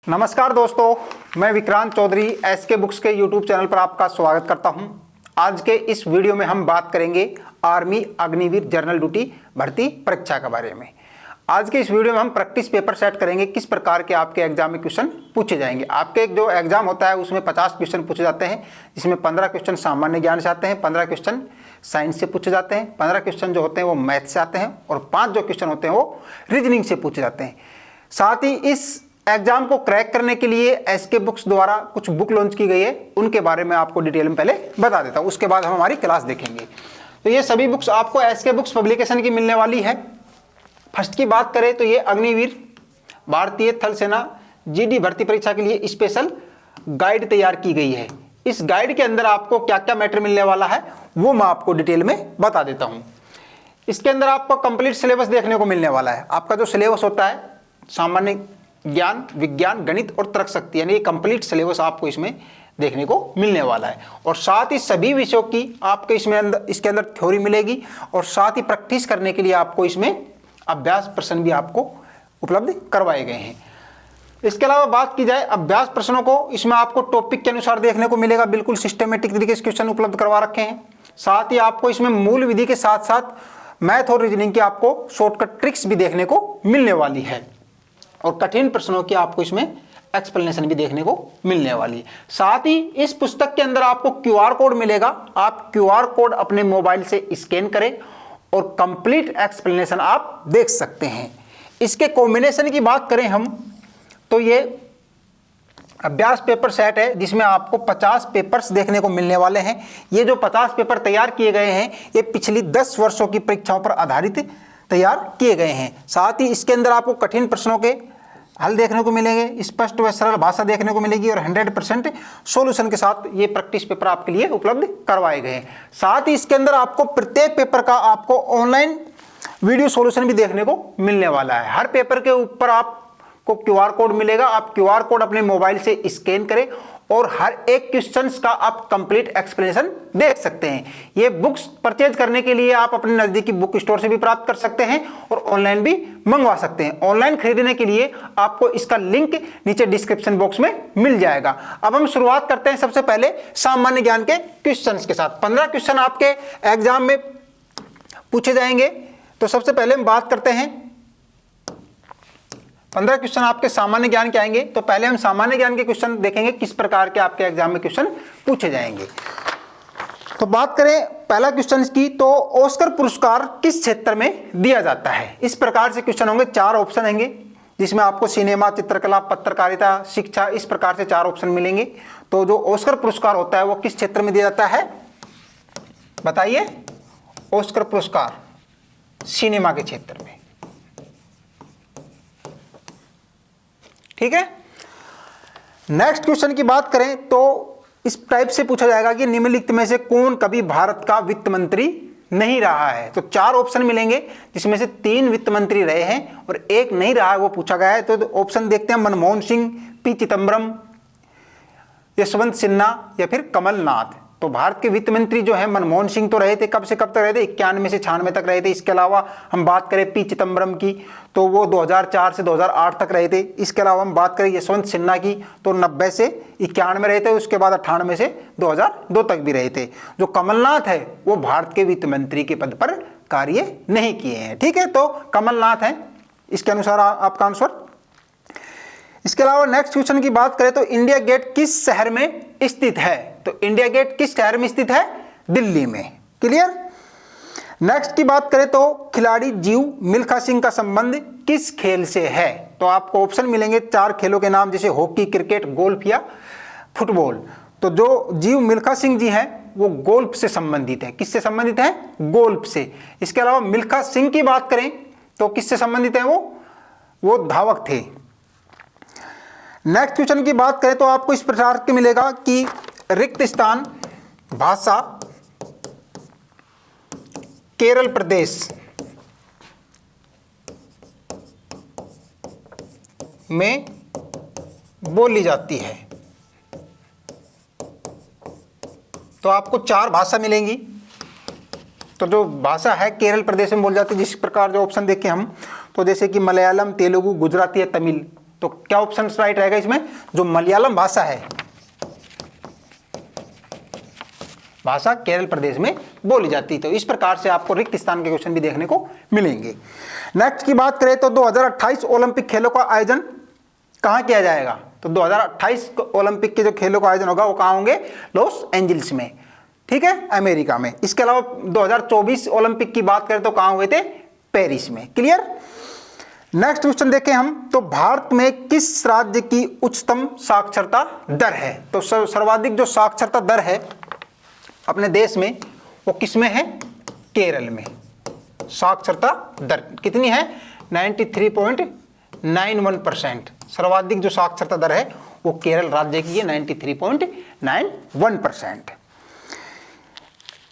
नमस्कार दोस्तों, मैं विक्रांत चौधरी एसके बुक्स के यूट्यूब चैनल पर आपका स्वागत करता हूं। आज के इस वीडियो में हम बात करेंगे आर्मी अग्निवीर जनरल ड्यूटी भर्ती परीक्षा के बारे में। आज के इस वीडियो में हम प्रैक्टिस पेपर सेट करेंगे, किस प्रकार के आपके एग्जाम में क्वेश्चन पूछे जाएंगे। आपके जो एग्जाम होता है उसमें 50 क्वेश्चन पूछे जाते हैं, जिसमें 15 क्वेश्चन सामान्य ज्ञान से आते हैं, 15 क्वेश्चन साइंस से पूछे जाते हैं, 15 क्वेश्चन जो होते हैं वो मैथ से आते हैं और 5 जो क्वेश्चन होते हैं वो रीजनिंग से पूछे जाते हैं। साथ ही इस एग्जाम को क्रैक करने के लिए एसके बुक्स द्वारा कुछ बुक लॉन्च की गई है, उनके बारे में आपको डिटेल में पहले बता देता हूं, उसके बाद हम हमारी क्लास देखेंगे। तो ये सभी बुक्स आपको एसके बुक्स पब्लिकेशन की मिलने वाली है। फर्स्ट की बात करें तो ये अग्निवीर भारतीय थल सेना जीडी भर्ती परीक्षा के लिए स्पेशल गाइड तैयार की गई है। इस गाइड के अंदर आपको क्या क्या मैटर मिलने वाला है वो मैं आपको डिटेल में बता देता हूं। इसके अंदर आपको कंप्लीट सिलेबस देखने को मिलने वाला है। आपका जो सिलेबस होता है सामान्य ज्ञान, विज्ञान, गणित और तर्क शक्ति, यानी ये कंप्लीट सिलेबस आपको इसमें देखने को मिलने वाला है। और साथ ही सभी विषयों की आपके इसके अंदर थ्योरी मिलेगी और साथ ही प्रैक्टिस करने के लिए आपको इसमें अभ्यास प्रश्न भी आपको उपलब्ध करवाए गए हैं। इसके अलावा बात की जाए अभ्यास प्रश्नों को, इसमें आपको टॉपिक के अनुसार देखने को मिलेगा, बिल्कुल सिस्टमेटिक तरीके से क्वेश्चन उपलब्ध करवा रखे हैं। साथ ही आपको इसमें मूल विधि के साथ साथ मैथ और रीजनिंग की आपको शॉर्टकट ट्रिक्स भी देखने को मिलने वाली है और कठिन प्रश्नों की आपको इसमें एक्सप्लेनेशन भी देखने को मिलने वाली है। साथ ही इस पुस्तक के अंदर आपको क्यूआर कोड मिलेगा। आप क्यूआर कोड अपने मोबाइल से स्कैन करें और कंप्लीट एक्सप्लेनेशन आप देख सकते हैं। इसके कॉम्बिनेशन की बात करें हम तो ये अभ्यास पेपर सेट है, जिसमें आपको 50 पेपर्स देखने को मिलने वाले हैं। ये जो 50 पेपर तैयार किए गए हैं ये पिछली 10 वर्षों की परीक्षाओं पर आधारित तैयार किए गए हैं। साथ ही इसके अंदर आपको कठिन प्रश्नों के हल देखने को मिलेंगे, स्पष्ट व सरल भाषा देखने को मिलेगी और 100% सॉल्यूशन के साथ ये प्रैक्टिस पेपर आपके लिए उपलब्ध करवाए गए हैं। साथ ही इसके अंदर आपको प्रत्येक पेपर का आपको ऑनलाइन वीडियो सॉल्यूशन भी देखने को मिलने वाला है। हर पेपर के ऊपर आपको क्यूआर कोड मिलेगा। आप क्यूआर कोड अपने मोबाइल से स्कैन करें और हर एक क्वेश्चंस का आप कंप्लीट एक्सप्लेनेशन देख सकते हैं। ये बुक्स परचेज करने के लिए आप अपने नजदीकी बुक स्टोर से भी प्राप्त कर सकते हैं और ऑनलाइन भी मंगवा सकते हैं। ऑनलाइन खरीदने के लिए आपको इसका लिंक नीचे डिस्क्रिप्शन बॉक्स में मिल जाएगा। अब हम शुरुआत करते हैं सबसे पहले सामान्य ज्ञान के क्वेश्चंस के साथ। 15 क्वेश्चन आपके एग्जाम में पूछे जाएंगे। तो सबसे पहले हम बात करते हैं 15 क्वेश्चन आपके सामान्य ज्ञान के आएंगे। तो पहले हम सामान्य ज्ञान के क्वेश्चन देखेंगे, किस प्रकार के आपके एग्जाम में क्वेश्चन पूछे जाएंगे। तो बात करें पहला क्वेश्चन की, तो ऑस्कर पुरस्कार किस क्षेत्र में दिया जाता है। इस प्रकार से क्वेश्चन होंगे, 4 ऑप्शन होंगे, जिसमें आपको सिनेमा, चित्रकला, पत्रकारिता, शिक्षा, इस प्रकार से 4 ऑप्शन मिलेंगे। तो जो ऑस्कर पुरस्कार होता है वो किस क्षेत्र में दिया जाता है बताइए। ऑस्कर पुरस्कार सिनेमा के क्षेत्र में, ठीक है। नेक्स्ट क्वेश्चन की बात करें तो इस टाइप से पूछा जाएगा कि निम्नलिखित में से कौन कभी भारत का वित्त मंत्री नहीं रहा है। तो 4 ऑप्शन मिलेंगे, जिसमें से 3 वित्त मंत्री रहे हैं और 1 नहीं रहा है, वो पूछा गया है। तो ऑप्शन देखते हैं, मनमोहन सिंह, पी चिदम्बरम, यशवंत सिन्हा या फिर कमलनाथ। तो भारत के वित्त मंत्री जो है मनमोहन सिंह तो रहे थे, कब से कब तक रहे थे, 91 से 96 तक रहे थे। इसके अलावा हम बात करें पी चिदम्बरम की तो वो 2004 से 2008 तक रहे थे। इसके अलावा हम बात करें यशवंत सिन्हा की तो 90 से 91 रहे थे, उसके बाद 98 से 2002 तक भी रहे थे। जो कमलनाथ है वो भारत के वित्त मंत्री के पद पर कार्य नहीं किए हैं, ठीक है। तो कमलनाथ है इसके अनुसार आपका आंसर। इसके अलावा नेक्स्ट क्वेश्चन की बात करें तो इंडिया गेट किस शहर में स्थित है। तो इंडिया गेट किस शहर में स्थित है, दिल्ली में, क्लियर। नेक्स्ट की बात करें तो खिलाड़ी जीव मिल्खा सिंह का संबंध किस खेल से है। तो आपको ऑप्शन मिलेंगे 4 खेलों के नाम, जैसे हॉकी, क्रिकेट, गोल्फ या फुटबॉल। तो जो जीव मिल्खा सिंह जी हैं वो गोल्फ से संबंधित है। किससे संबंधित है, गोल्फ से। इसके अलावा मिल्खा सिंह की बात करें तो किससे संबंधित है, वो धावक थे। नेक्स्ट क्वेश्चन की बात करें तो आपको इस प्रकार के मिलेगा कि रिक्त स्थान भाषा केरल प्रदेश में बोली जाती है। तो आपको 4 भाषा मिलेंगी। तो जो भाषा है केरल प्रदेश में बोली जाती है, जिस प्रकार जो ऑप्शन देखें हम तो जैसे कि मलयालम, तेलुगु, गुजराती या तमिल, तो क्या ऑप्शन राइट रहेगा इसमें? जो मलयालम भाषा है, भाषा केरल प्रदेश में बोली जाती है। तो इस प्रकार से आपको रिक्त स्थान के क्वेश्चन भी देखने को मिलेंगे। नेक्स्ट की बात करें तो 2028 ओलंपिक खेलों का आयोजन कहां किया जाएगा? तो 2028 ओलंपिक के जो खेलों का आयोजन होगा वो कहां होंगे? लॉस एंजल्स में, ठीक है, अमेरिका में। इसके अलावा 2024 ओलंपिक की बात करें तो कहां हुए थे? पेरिस में। क्लियर? नेक्स्ट क्वेश्चन देखें हम तो भारत में किस राज्य की उच्चतम साक्षरता दर है? तो सर्वाधिक जो साक्षरता दर है अपने देश में वो किसमें है? केरल में। साक्षरता दर कितनी है? 93.91%। सर्वाधिक जो साक्षरता दर है वो केरल राज्य की है, 93.91%।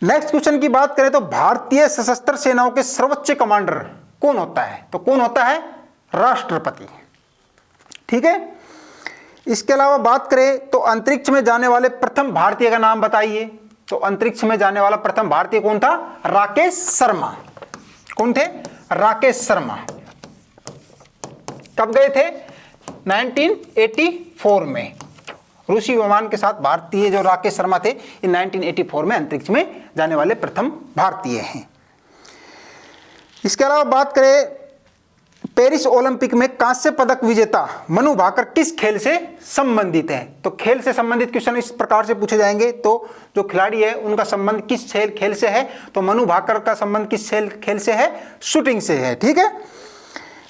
नेक्स्ट क्वेश्चन की बात करें तो भारतीय सशस्त्र सेनाओं के सर्वोच्च कमांडर कौन होता है? तो कौन होता है? राष्ट्रपति, ठीक है। इसके अलावा बात करें तो अंतरिक्ष में जाने वाले प्रथम भारतीय का नाम बताइए। तो अंतरिक्ष में जाने वाला प्रथम भारतीय कौन था? राकेश शर्मा। कौन थे? राकेश शर्मा। कब गए थे? 1984 में रूसी विमान के साथ भारतीय जो राकेश शर्मा थे ये 1984 में अंतरिक्ष में जाने वाले प्रथम भारतीय हैं। इसके अलावा बात करें पेरिस ओलंपिक में कांस्य पदक विजेता मनु भाकर किस खेल से संबंधित है? तो खेल से संबंधित क्वेश्चन इस प्रकार से पूछे जाएंगे। तो जो खिलाड़ी है उनका संबंध किस खेल से है? तो मनु भाकर का संबंध किस खेल से है? शूटिंग से है, ठीक है।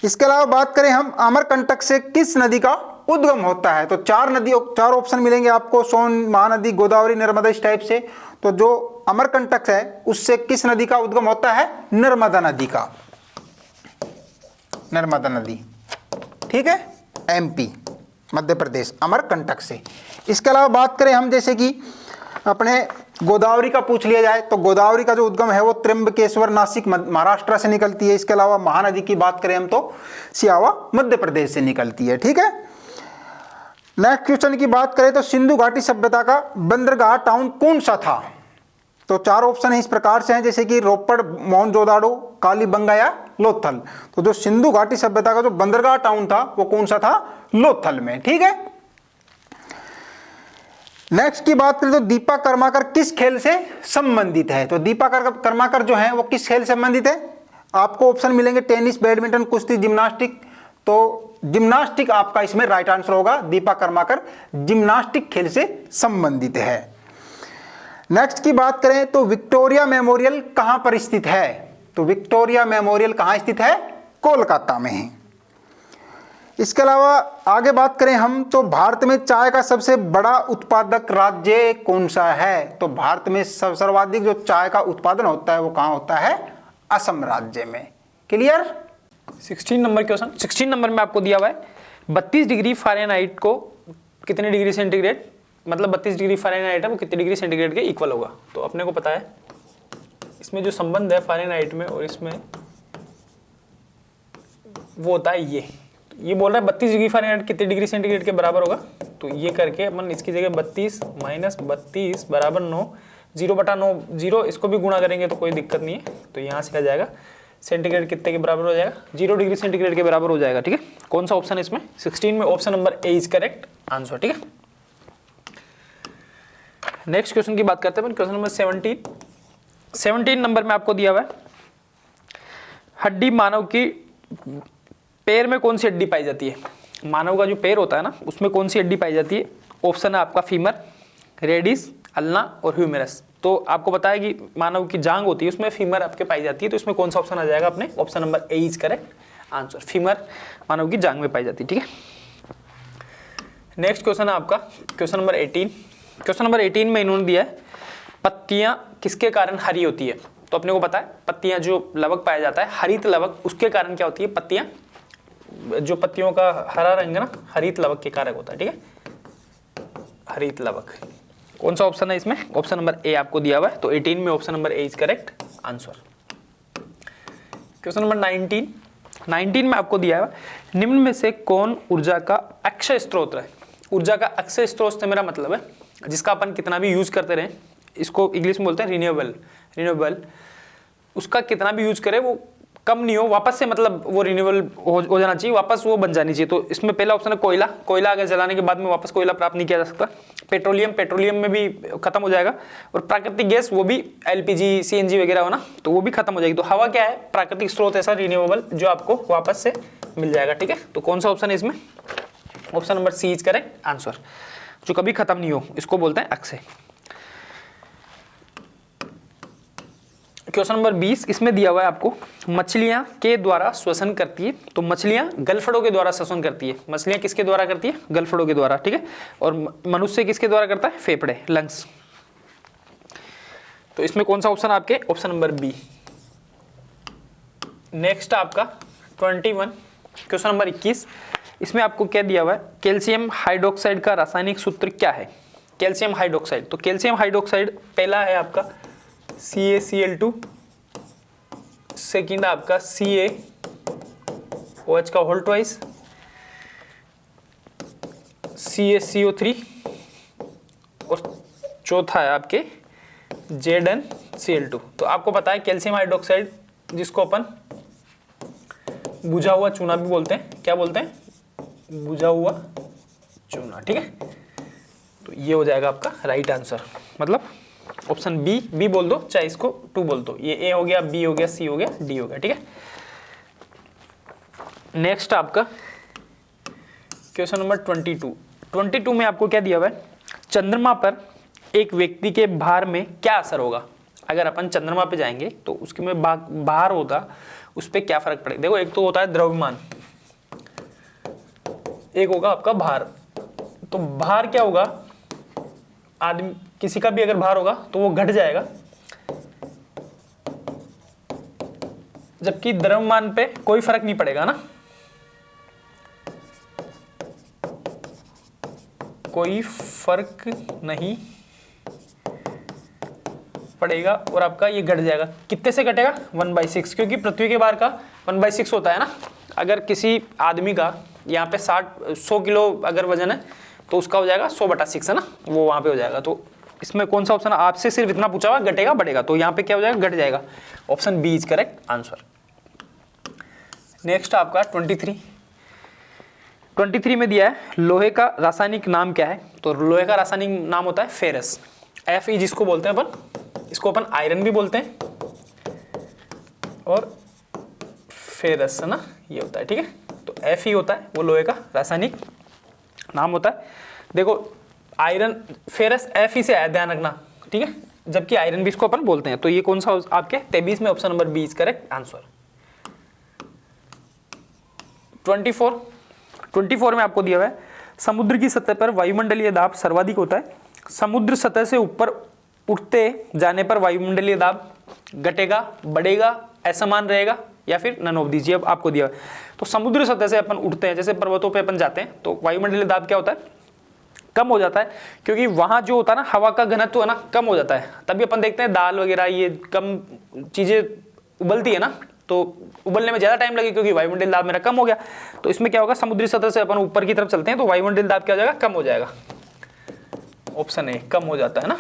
इसके अलावा बात करें हम अमरकंटक से किस नदी का उद्गम होता है? तो चार ऑप्शन मिलेंगे आपको, सोन, महानदी, गोदावरी, नर्मदा, इस टाइप से। तो जो अमरकंटक है उससे किस नदी का उद्गम होता है? नर्मदा नदी का। नर्मदा नदी, ठीक है, एमपी, मध्य प्रदेश, अमरकंटक से। इसके अलावा बात करें हम जैसे कि अपने गोदावरी का पूछ लिया जाए तो गोदावरी का जो उद्गम है वो त्र्यंबकेश्वर, नासिक, महाराष्ट्र से निकलती है। इसके अलावा महानदी की बात करें हम तो सियावा, मध्य प्रदेश से निकलती है, ठीक है। नेक्स्ट क्वेश्चन की बात करें तो सिंधु घाटी सभ्यता का बंदरगाह टाउन कौन सा था? तो चार ऑप्शन है इस प्रकार से हैं जैसे कि रोपड़, मोहनजोदाड़ो, कालीबंगा या लोथल। तो जो सिंधु घाटी सभ्यता का जो बंदरगाह टाउन था वो कौन सा था? लोथल में, ठीक है। नेक्स्ट की बात करें तो दीपा कर्माकर किस खेल से संबंधित है? तो दीपा कर्माकर जो है वो किस खेल से संबंधित है? आपको ऑप्शन मिलेंगे टेनिस, बैडमिंटन, कुश्ती, जिम्नास्टिक। तो जिम्नास्टिक आपका इसमें राइट आंसर होगा। दीपा कर्माकर जिम्नास्टिक खेल से संबंधित है। नेक्स्ट की बात करें तो विक्टोरिया मेमोरियल कहां पर स्थित है? तो विक्टोरिया मेमोरियल कहां स्थित है? कोलकाता में है। इसके अलावा आगे बात करें हम तो भारत में चाय का सबसे बड़ा उत्पादक राज्य कौन सा है? तो भारत में सर्वाधिक जो चाय का उत्पादन होता है वो कहां होता है? असम राज्य में। क्लियर? 16 नंबर क्वेश्चन, 16 नंबर में आपको दिया हुआ है 32 डिग्री फ़ारेनहाइट को कितने डिग्री सेंटीग्रेड, मतलब 32 डिग्री फ़ारेनहाइट है वो कितने डिग्री सेंटीग्रेड के इक्वल होगा? तो अपने को पता है इसमें जो संबंध है फ़ारेनहाइट में और इसमें वो होता है ये बोल रहा है 32 डिग्री फ़ारेनहाइट कितने डिग्री सेंटीग्रेड के बराबर होगा। तो ये करके अपन इसकी जगह 32 माइनस 32 बराबर 9, 0/9, 0 इसको भी गुणा करेंगे तो कोई दिक्कत नहीं है। तो यहाँ से क्या जाएगा? सेंटीग्रेड कितने के बराबर हो जाएगा? 0 डिग्री सेंटीग्रेड के बराबर हो जाएगा, ठीक है। कौन सा ऑप्शन है इसमें? 16 में option number A is correct answer, ठीक है। नेक्स्ट क्वेश्चन की बात करते हैं, क्वेश्चन नंबर 17 नंबर में आपको दिया हुआ है हड्डी मानव की पैर में कौन सी हड्डी पाई जाती है? मानव का जो पैर होता है ना उसमें कौन सी हड्डी पाई जाती है? ऑप्शन है आपका फीमर, रेडिस, अल्ना और ह्यूमेरस। तो आपको पता है कि मानव की जांग होती है उसमें फीमर आपके पाई जाती है। तो इसमें कौन सा ऑप्शन आ जाएगा? अपने option number A is correct answer, femur मानव की जांग में पाई जाती है, ठीक है। नेक्स्ट क्वेश्चन है आपका क्वेश्चन नंबर 18। क्वेश्चन नंबर 18 में इन्होंने दिया है पत्तियां किसके कारण हरी होती है? तो अपने को पता है पत्तियां जो लवक पाया जाता है हरित लवक, उसके कारण क्या होती है? पत्तियां, जो पत्तियों का हरा रंग है ना हरित लवक के कारक होता है, ठीक है, हरित लवक। कौन सा ऑप्शन है इसमें? ऑप्शन नंबर ए आपको दिया हुआ है। तो 18 में option number A is correct answer. Question number 19 में आपको दिया है निम्न में से कौन ऊर्जा का अक्षय स्रोत है? ऊर्जा का अक्षय स्रोत से मेरा मतलब है जिसका अपन कितना भी यूज करते रहे, इसको इंग्लिश में बोलते हैं रिन्यूएबल, उसका कितना भी यूज करें वो कम नहीं हो, वापस से मतलब वो रिन्यूएबल हो जाना चाहिए, वापस वो बन जानी चाहिए। तो इसमें पहला ऑप्शन है कोयला, कोयला अगर जलाने के बाद में वापस कोयला प्राप्त नहीं किया जा सकता। पेट्रोलियम, पेट्रोलियम में भी खत्म हो जाएगा। और प्राकृतिक गैस, वो भी एलपीजी, सीएनजी वगैरह हो ना, तो वो भी खत्म हो जाएगी। तो हवा क्या है, प्राकृतिक स्रोत ऐसा रिन्यूएबल जो आपको वापस से मिल जाएगा, ठीक है। तो कौन सा ऑप्शन है इसमें, option number C is correct answer. जो कभी खत्म नहीं हो, इसको बोलते हैं अक्षय। क्वेश्चन नंबर 20, इसमें दिया हुआ है आपको, मछलियां के द्वारा श्वसन करती है। तो मछलियां गलफड़ों के द्वारा श्वसन करती है। मछलियां किसके द्वारा करती है, गलफड़ों के द्वारा, ठीक है। और मनुष्य किसके द्वारा करता है, फेफड़े, लंग्स। तो इसमें कौन सा ऑप्शन आपके, ऑप्शन नंबर बी। नेक्स्ट आपका 21, क्वेश्चन नंबर 21, इसमें आपको क्या दिया हुआ है, कैल्शियम हाइड्रोक्साइड का रासायनिक सूत्र क्या है। कैल्शियम हाइड्रोक्साइड, तो कैल्शियम हाइड्रोक्साइड पहला है आपका CaCl2, सेकेंड आपका CaOH का होल ट्वाइस, CaCO3 और चौथा है आपके ZnCl2। तो आपको पता है कैल्शियम हाइड्रोक्साइड जिसको अपन बुझा हुआ चूना भी बोलते हैं, क्या बोलते हैं, बुझा हुआ चूना, ठीक है। तो ये हो जाएगा आपका राइट आंसर, मतलब ऑप्शन बी बोल दो, चाहे इसको 2 बोल दो। ये ए हो गया, बी हो गया, सी हो गया, डी हो गया, ठीक है। नेक्स्ट आपका क्वेश्चन नंबर 22 में आपको क्या दिया हुआ है, चंद्रमा पर एक व्यक्ति के भार में क्या असर होगा। अगर अपन चंद्रमा पे जाएंगे तो उसके में भार होता, उस पर क्या फर्क पड़ेगा। देखो, एक तो होता है द्रव्यमान, एक होगा आपका भार। तो भार क्या होगा, आदमी किसी का भी अगर भार होगा तो वो घट जाएगा, जबकि द्रव्यमान पे कोई फर्क नहीं पड़ेगा ना, कोई फर्क नहीं पड़ेगा और आपका ये घट जाएगा। कितने से घटेगा, 1/6, क्योंकि पृथ्वी के भार का 1/6 होता है ना। अगर किसी आदमी का यहाँ पे 100 किलो अगर वजन है तो उसका हो जाएगा 100/6 है ना, वो वहां पे हो जाएगा। तो इसमें कौन सा ऑप्शन, आपसे सिर्फ इतना पूछा हुआ, घटेगा बढ़ेगा, तो यहाँ पे क्या हो जाएगा, घट जाएगा। Option B is correct answer. Next आपका 23 में दिया है, लोहे का रासायनिक नाम क्या है। तो लोहे का रासायनिक नाम होता है फेरस, Fe जिसको बोलते हैं अपन, इसको अपन आयरन भी बोलते हैं और फेरस है ना, ये होता है, ठीक है। तो Fe होता है वो लोहे का रासायनिक नाम होता है। देखो, आयरन, फेरस Fe से आया, ध्यान रखना, ठीक है, जबकि आयरन भी इसको अपन बोलते हैं। तो ये कौन सा आपके 23 में option number B is correct answer. 24 में आपको दिया हुआ है, समुद्र की सतह पर वायुमंडलीय दाब सर्वाधिक होता है। समुद्र सतह से ऊपर उठते जाने पर वायुमंडलीय दाब घटेगा, बढ़ेगा, असमान रहेगा या फिर नन ऑफ दीज। अब आपको दिया है, तो समुद्र सतह से अपन उठते हैं, जैसे पर्वतों पे अपन जाते हैं, तो वायुमंडलीय दाब क्या होता है, कम हो जाता है, क्योंकि वहां जो होता है ना, हवा का घनत्व है ना, कम हो जाता है। तभी अपन देखते हैं दाल वगैरह ये कम चीजें उबलती है ना, तो उबलने में ज्यादा टाइम लगे क्योंकि वायुमंडलीय दाब मेरा कम हो गया। तो इसमें क्या होगा, समुद्री सतह से अपन ऊपर की तरफ चलते हैं तो वायुमंडलीय दाब क्या हो जाएगा, कम हो जाएगा। ऑप्शन ए कम हो जाता है ना,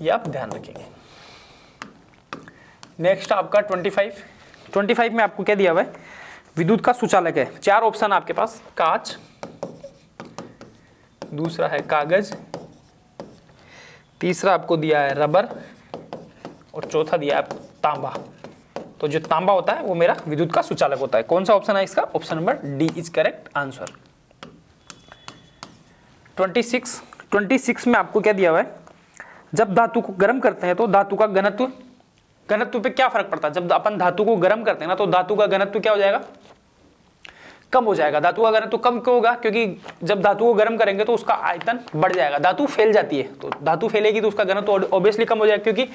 ये आप ध्यान रखेंगे। नेक्स्ट आपका 25 में आपको क्या दिया हुआ है, विद्युत का सुचालक है। 4 ऑप्शन आपके पास, कांच, दूसरा है कागज, तीसरा आपको दिया है रबर और चौथा दिया है तांबा। तो जो तांबा होता है वो मेरा विद्युत का सुचालक होता है। कौन सा ऑप्शन है इसका, option number D is correct answer. 26 में आपको क्या दिया हुआ है, जब धातु को गर्म करते हैं तो धातु का घनत्व पे क्या फर्क पड़ता है। जब अपन धातु को गर्म करते हैं ना, तो धातु का घनत्व क्या हो जाएगा, कम हो जाएगा। धातु का घनत्व कम क्यों होगा, क्योंकि जब धातु को गर्म करेंगे तो उसका आयतन बढ़ जाएगा। धातु फैल जाती है, तो धातु फैलेगी तो उसका घनत्व ऑब्वियसली कम हो जाएगा, क्योंकि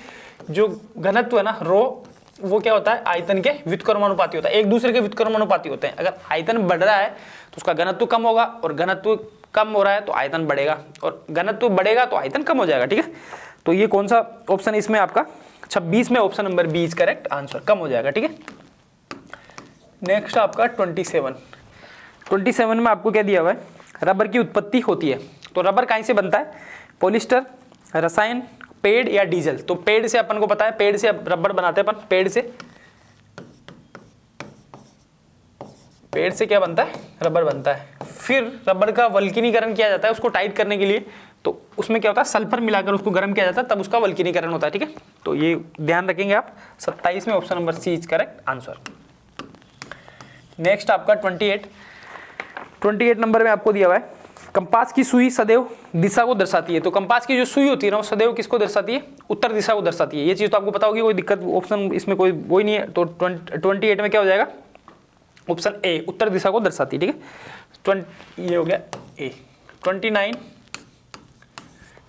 जो घनत्व है ना रो, वो क्या होता है, आयतन के व्युत्क्रमानुपाती होता है, एक दूसरे के व्युत्क्रमानुपाती होते हैं। अगर आयतन बढ़ रहा है तो उसका घनत्व कम होगा, और घनत्व कम हो रहा है तो आयतन बढ़ेगा, और घनत्व बढ़ेगा तो आयतन कम हो जाएगा, ठीक है। तो ये कौन सा ऑप्शन इसमें आपका 26 में option number B is correct answer, कम हो जाएगा, ठीक है। नेक्स्ट आपका 27 में आपको क्या दिया हुआ है, रबर की उत्पत्ति होती है। तो रबर कहीं से बनता है, पॉलिस्टर, रसायन, पेड़ या डीजल। तो पेड़ से अपन को पता है, पेड़ से रबड़ बनाते हैं अपन, पेड़ से क्या बनता है, रबड़ बनता है। फिर रबड़ का वल्कनीकरण किया जाता है उसको टाइट करने के लिए, तो उसमें क्या होता है, सल्फर मिलाकर उसको गर्म किया जाता है, तब उसका वल्कनीकरण होता है। ठीक है, तो ये ध्यान रखेंगे आप। 27 में option number C is correct answer. Next आपका 28 नंबर में आपको दिया हुआ है, कंपास की सुई सदैव दिशा को दर्शाती है। तो कंपास की जो सुई होती है ना, वो सदैव किसको दर्शाती है, उत्तर दिशा को दर्शाती है। ये चीज तो आपको पता होगी, कोई दिक्कत ऑप्शन इसमें कोई वही नहीं है। तो 28 में क्या हो जाएगा, ऑप्शन ए उत्तर दिशा को दर्शाती है। ठीक है, ये हो गया ए।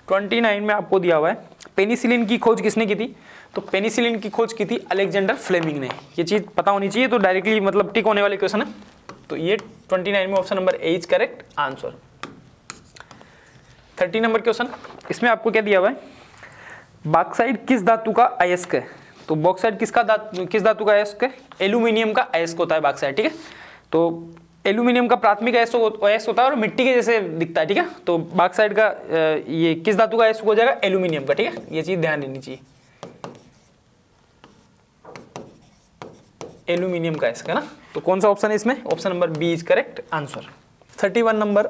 29 में आपको दिया हुआ है, पेनिसिलिन की खोज किसने की थी। तो पेनिसिलिन की खोज की थी अलेक्जेंडर फ्लेमिंग ने। ये चीज पता होनी चाहिए, तो डायरेक्टली मतलब टिक होने वाले क्वेश्चन है। तो ये 29 में option number A is correct answer. 30 number question, इसमें आपको क्या दिया हुआ है, बॉक्साइट किस धातु का अयस्क है। तो बॉक्साइट किस धातु का अयस्क है, एल्यूमिनियम का अयस्क होता है बॉक्साइट। ठीक है, तो एल्यूमिनियम का प्राथमिक अयस्क होता है और मिट्टी के जैसे दिखता है। ठीक है, तो बॉक्साइट का ये किस धातु का अयस्क हो जाएगा, एल्यूमिनियम का। ठीक है, ये चीज ध्यान देनी चाहिए, एल्यूमिनियम का अयस्क है ना। तो कौन सा ऑप्शन है इसमें, option number B is correct answer. 31 number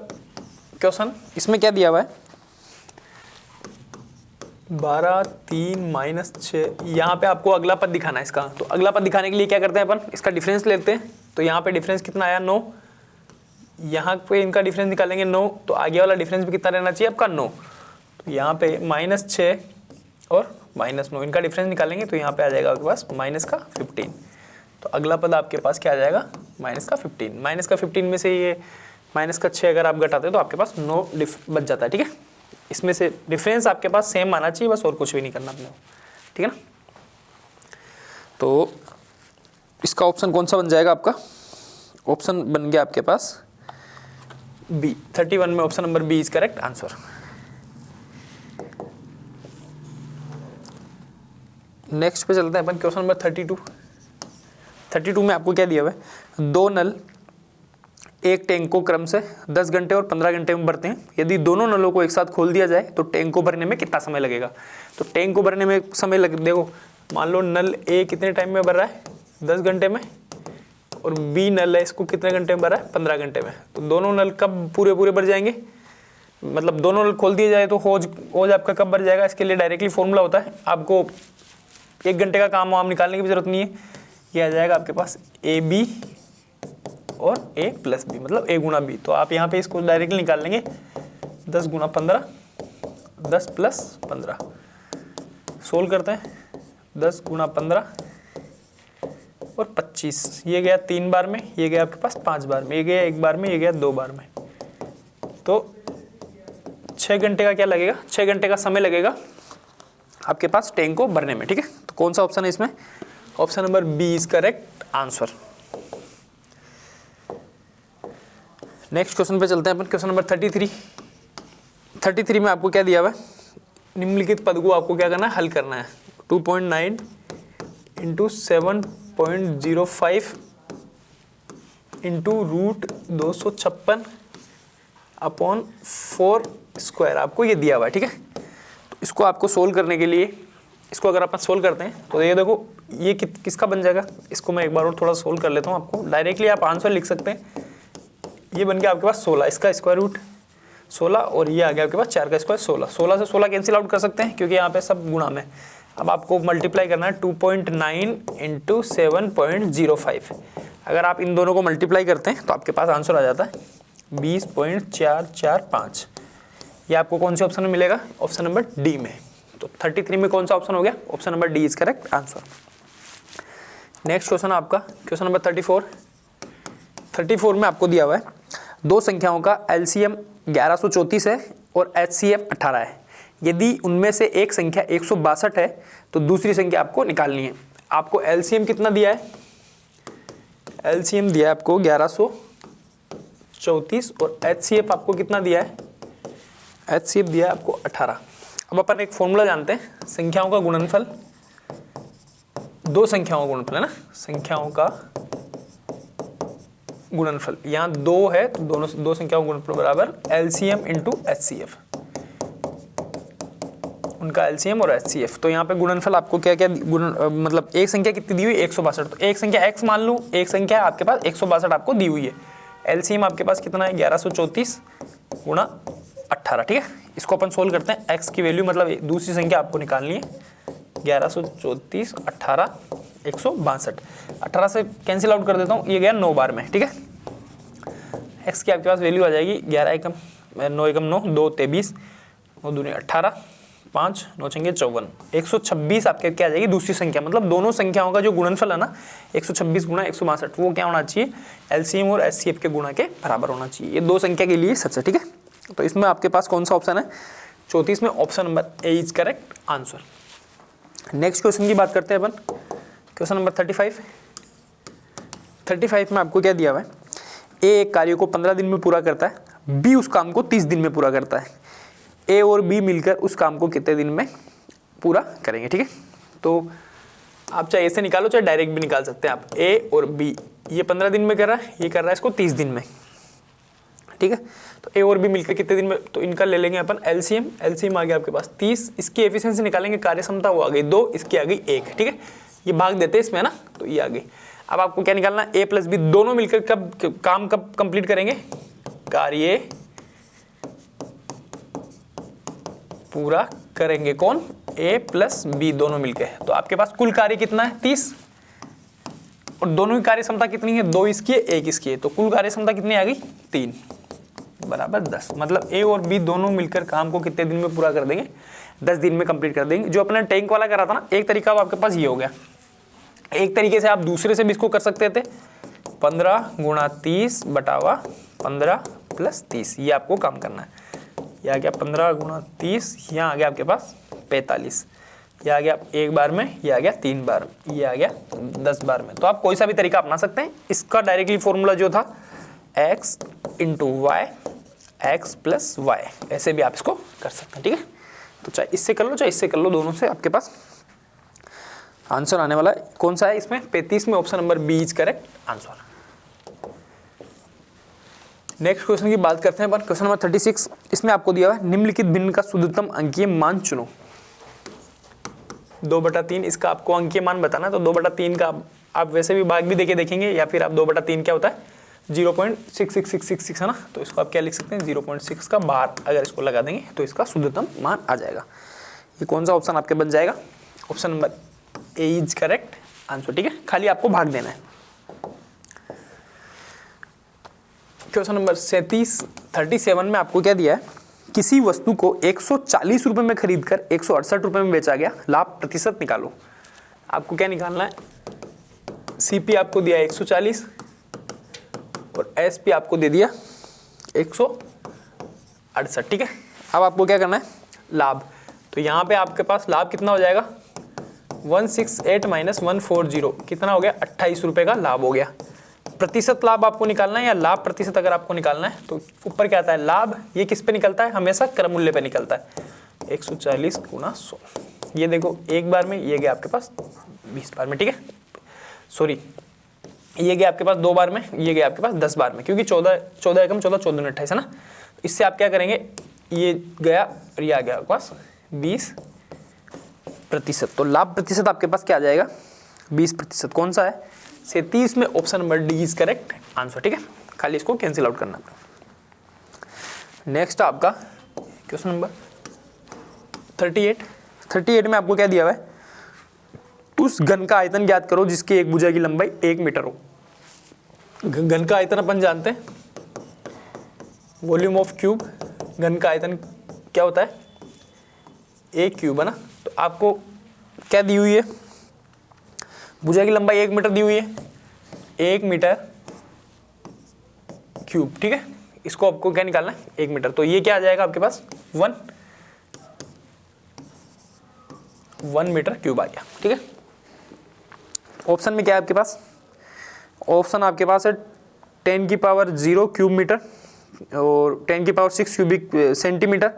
question, इसमें क्या दिया हुआ है, 12 3 - 6। यहाँ पे आपको अगला पद दिखाना है इसका। तो अगला पद दिखाने के लिए क्या करते हैं अपन, इसका डिफरेंस लेते हैं। तो यहाँ पे डिफरेंस कितना आया, 9। यहाँ पे इनका डिफरेंस निकालेंगे 9, तो आगे वाला डिफरेंस भी कितना रहना चाहिए आपका, 9। तो यहाँ पे -6 और -9 इनका डिफरेंस निकालेंगे, तो यहाँ पे आ जाएगा आपके पास -15। तो अगला पद आपके पास क्या आ जाएगा, -15। -15 में से ये -6 अगर आप घटाते हैं तो आपके पास 9 बच जाता है। ठीक है, इसमें से डिफरेंस आपके पास सेम आना चाहिए, बस और कुछ भी नहीं करना अपने को। ठीक है ना, तो इसका ऑप्शन कौन सा बन जाएगा आपका, ऑप्शन बन गया आपके पास बी। 31 में option number B is correct answer. Next पे चलते हैं अपन, क्वेश्चन नंबर 32 में आपको क्या दिया हुआ है, 2 नल एक टैंक को क्रम से 10 घंटे और 15 घंटे में भरते हैं। यदि दोनों नलों को एक साथ खोल दिया जाए तो टैंक को भरने में कितना समय लगेगा। तो टैंक को भरने में समय देखो, मान लो नल ए कितने टाइम में भर रहा है, 10 घंटे में, और बी नल है, इसको कितने घंटे में भरा है, 15 घंटे में। तो दोनों नल कब पूरे भर जाएंगे, मतलब दोनों नल खोल दिए जाए तो होज आपका कब भर जाएगा। इसके लिए डायरेक्टली फॉर्मूला होता है, आपको 1 घंटे का काम वाम निकालने की भी जरूरत नहीं है। ये आ जाएगा आपके पास ए बी और a + b, मतलब a × b। तो आप यहाँ पे इसको डायरेक्टली निकाल लेंगे, 10 × 15, 10 + 15। सोल्व करते हैं, 10 × 15 और 25। ये गया 3 बार में, ये गया आपके पास 5 बार में, ये गया 1 बार में, ये गया 2 बार में। तो 6 घंटे का क्या लगेगा, 6 घंटे का समय लगेगा आपके पास टैंक को भरने में। ठीक है, तो कौन सा ऑप्शन है इसमें, option number B is correct answer. Next question पे चलते हैं अपन, क्वेश्चन नंबर 33 में आपको क्या दिया हुआ है, निम्नलिखित पद को आपको क्या करना है, हल करना है। 2.9 × 7.05 × √256/4² आपको ये दिया हुआ है। ठीक है, तो इसको आपको सोल्व करने के लिए, इसको अगर अपन सोल्व करते हैं तो ये देखो, ये किसका बन जाएगा। इसको मैं एक बार और थोड़ा सोल्व कर लेता हूँ, आपको डायरेक्टली आप आंसर लिख सकते हैं। ये बन गया आपके पास 16, इसका स्क्वायर रूट 16, और ये आ गया आपके पास 4 का स्क्वायर 16। 16 से 16 कैंसिल आउट कर सकते हैं, क्योंकि यहाँ पे सब गुणा में। अब आपको मल्टीप्लाई करना है 2.9 × 7.05। अगर आप इन दोनों को मल्टीप्लाई करते हैं तो आपके पास आंसर आ जाता है 20.445। ये आपको कौन से ऑप्शन में मिलेगा, ऑप्शन नंबर डी में। तो 33 में कौन सा ऑप्शन हो गया, option number D is correct answer. Next question आपका क्वेश्चन नंबर 34 में आपको दिया हुआ है, 2 संख्याओं का एलसीएम 1134 है और एचसीएफ 18 है। यदि उनमें से एक संख्या 162 है तो दूसरी संख्या आपको निकालनी है। आपको एलसीएम कितना दिया है, एलसीएम दिया है आपको 1134 और एचसीएफ आपको कितना दिया है, एचसीएफ दिया है आपको 18। अब अपन एक फॉर्मूला जानते हैं, संख्याओं का गुणनफल, 2 संख्याओं का गुणनफल है ना, संख्याओं का गुणनफल। यहाँ 2 है तो दोनों 2 संख्याओं का गुणनफल बराबर एलसीएम × एचसीएफ। उनका एलसीएम और एचसीएफ। तो यहाँ पे गुणनफल आपको क्या क्या मतलब एक संख्या कितनी दी हुई है 162, तो एक संख्या x मान लूँ, एक संख्या आपके पास 162 आपको दी हुई है। एलसीएम आपके पास कितना है 1134 गुणा 18, ठीक है। इसको अपन सोल्व करते हैं, x की वैल्यू मतलब दूसरी संख्या आपको निकालनी है 1134 18 162, 18 से कैंसिल आउट कर देता हूँ, ये गया 9 बार में, ठीक है। x की आपके पास वैल्यू आ जाएगी 11 एकम 9 एकम 9 2 23 9 दूनी 18 5 9 छंगे 54, 126 आपके क्या आ जाएगी दूसरी संख्या, मतलब दोनों संख्याओं का जो गुणनफल है ना 126 गुणा 162 वो क्या होना चाहिए एलसीएम और एचसीएफ के गुणा के बराबर होना चाहिए। ये दो संख्या के लिए सच है, ठीक है। तो इसमें आपके पास कौन सा ऑप्शन है 34 में option number A is correct answer. Next question की बात करते हैं अपन, क्वेश्चन नंबर 35 में आपको क्या दिया हुआ है, ए एक कार्य को 15 दिन में पूरा करता है, बी उस काम को 30 दिन में पूरा करता है, ए और बी मिलकर उस काम को कितने दिन में पूरा करेंगे, ठीक है। तो आप चाहे ऐसे निकालो चाहे डायरेक्ट भी निकाल सकते हैं आप, ए और बी ये 15 दिन में कर रहा है, ये कर रहा है इसको 30 दिन में, ठीक है। तो ए और बी मिलकर कितने दिन में, तो इनका ले लेंगे अपन एलसीएम, एलसीएम आ गया आपके पास 30, इसकी एफिशिएंसी निकालेंगे कार्य क्षमता वो आ गई 2, इसकी आ गई 1, ठीक है। ये भाग देते हैं इसमें ना, तो ये आ गई। अब आपको क्या निकालना है ए प्लस बी दोनों मिलकर काम कब कंप्लीट करेंगे, कार्य पूरा करेंगे, कौन ए प्लस बी दोनों मिलकर। तो आपके पास कुल कार्य कितना है 30 और दोनों की कार्य क्षमता कितनी है 2 इसकी है 1 इसकी है, तो कुल कार्य क्षमता कितनी आ गई 3 बराबर 10, मतलब ए और बी दोनों मिलकर काम को कितने दिन में पूरा कर देंगे 10 दिन में कंप्लीट कर देंगे। जो अपने टैंक वाला करा था ना, एक तरीका आपके पास ये हो गया, एक तरीके से आप दूसरे से भी इसको कर सकते थे 15 गुणा 30 बटावा 15 प्लस 30, ये आपको काम करना है। ये आ गया 15 गुणा 30, यहाँ आ गया आपके पास 45, ये आ गया एक बार में, ये आ गया 3 बार, ये आ गया 10 बार में। तो आप कोई सा भी तरीका अपना सकते हैं। इसका डायरेक्टली फॉर्मूला जो था x into Y X plus Y, ऐसे भी आप इसको कर सकते हैं, ठीक है। तो चाहे इससे कर लो चाहे इससे कर लो, दोनों से आपके पास आंसर आने वाला है। कौन सा है इसमें 35 में option number B is correct answer. Next question की बात करते हैं अपन, क्वेश्चन नंबर 36, इसमें आपको दिया हुआ है निम्नलिखित भिन्न का शुद्धतम अंकीय मान चुनो। 2/3 इसका आपको अंकीय मान बताना है, तो 2/3 का आप वैसे भी भाग भी देके देखेंगे, या फिर आप 2/3 क्या होता है 0.66666 है ना, तो इसको आप क्या लिख सकते हैं 0.6 का बाहर अगर इसको लगा देंगे तो इसका शुद्धतम मान आ जाएगा। ये कौन सा ऑप्शन आपके बन जाएगा, option number A is correct answer, ठीक है। खाली आपको भाग देना है। क्वेश्चन नंबर 37 में आपको क्या दिया है, किसी वस्तु को 140 रुपए में खरीदकर 168 रुपए में बेचा गया, लाभ प्रतिशत निकालो। आपको क्या निकालना है, सीपी आपको दिया 140 और एसपी आपको दे दिया 168, ठीक है। अब आपको क्या करना है लाभ, तो यहाँ पे आपके पास लाभ कितना हो जाएगा 168 माइनस 140 कितना हो गया 28 रुपए का लाभ हो गया। प्रतिशत लाभ आपको निकालना है या लाभ प्रतिशत अगर आपको निकालना है तो ऊपर क्या आता है लाभ, ये किस पे निकलता है हमेशा क्रम मूल्य पे निकलता है 140 गुणा 100। ये देखो एक बार में ये गया आपके पास 20 बार में, ठीक है सॉरी ये गया आपके पास 2 बार में, ये गया आपके पास 10 बार में, क्योंकि 14 एकम 14 14 28 है ना। इससे आप क्या करेंगे, ये गया और ये आ गया आपके पास 20%। तो लाभ प्रतिशत आपके पास क्या आ जाएगा 20%। कौन सा है 37 में option number D is correct answer, ठीक है। खाली इसको कैंसिल आउट करना है। नेक्स्ट आपका क्वेश्चन नंबर 38 में आपको क्या दिया हुआ है, उस घन का आयतन ज्ञात करो जिसकी एक भुजा की लंबाई 1 मीटर हो। घन का आयतन अपन जानते हैं वॉल्यूम ऑफ क्यूब, घन का आयतन क्या होता है एक क्यूब है ना। तो आपको क्या दी हुई है, भुजा की लंबाई 1 मीटर दी हुई है, 1 मीटर क्यूब, ठीक है। इसको आपको क्या निकालना है 1 मीटर, तो ये क्या आ जाएगा आपके पास 1 मीटर क्यूब आ गया, ठीक है। ऑप्शन में क्या है आपके पास, ऑप्शन आपके पास है 10 की पावर 0 क्यूब मीटर और 10 की पावर 6 क्यूबिक सेंटीमीटर,